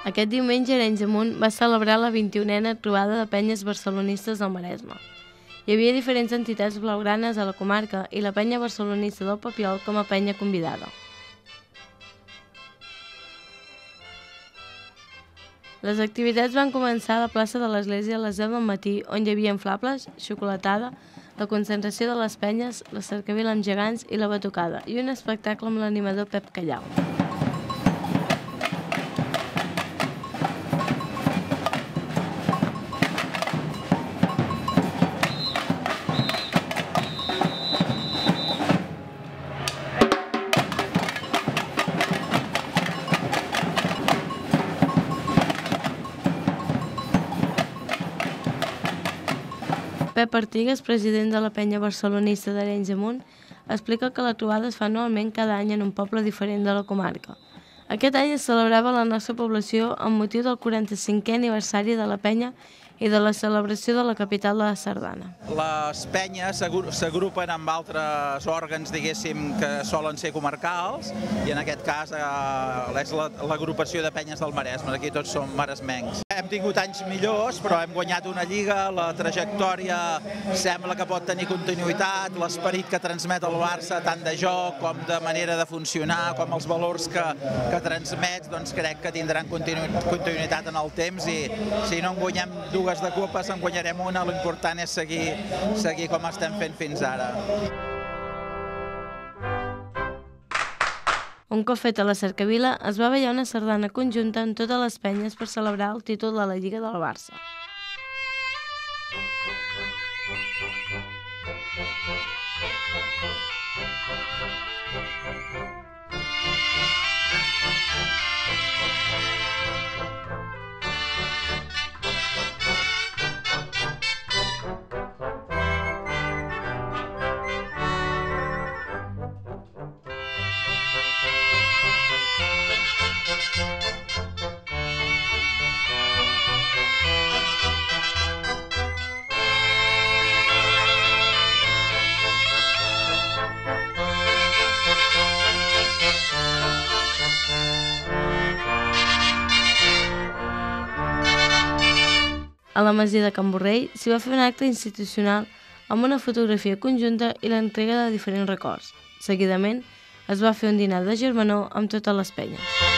Aquest diumenge Arenys de Munt va celebrar la 21a trobada de penyes barcelonistes del Maresme. Hi havia diferents entitats blaugranes a la comarca i la penya barcelonista del Papiol com a penya convidada. Les activitats van començar a la plaça de l'Església a les 10 del matí, on hi havia inflables, xocolatada, la concentració de les penyes, la cercavila amb gegants i la batucada, i un espectacle amb l'animador Pep Callau. Pep Artigas, president de la penya barcelonista d'Arenys de Munt, explica que la trobada es fa anualment cada any en un poble diferent de la comarca. Aquest any es celebrava a la nostra població amb motiu del 45è aniversari de la penya i de la celebració de la capital de la Sardana. Les penyes s'agrupen amb altres òrgans, diguéssim, que solen ser comarcals, i en aquest cas és l'agrupació de penyes del Maresme, aquí tots som maresmencs. Hem tingut anys millors, però hem guanyat una lliga, la trajectòria sembla que pot tenir continuïtat, l'esperit que transmet el Barça, tant de joc com de manera de funcionar, com els valors que transmet, doncs crec que tindran continuïtat en el temps, i si no en guanyem dues de copes, en guanyarem una. L'important és seguir com estem fent fins ara. Un cop feta la cercavila, es va ballar una sardana conjunta amb totes les penyes per celebrar el títol de la Lliga del Barça. A la masia de Can Borrell s'hi va fer un acte institucional amb una fotografia conjunta i l'entrega de diferents records. Seguidament, es va fer un dinar de germanor amb totes les penyes.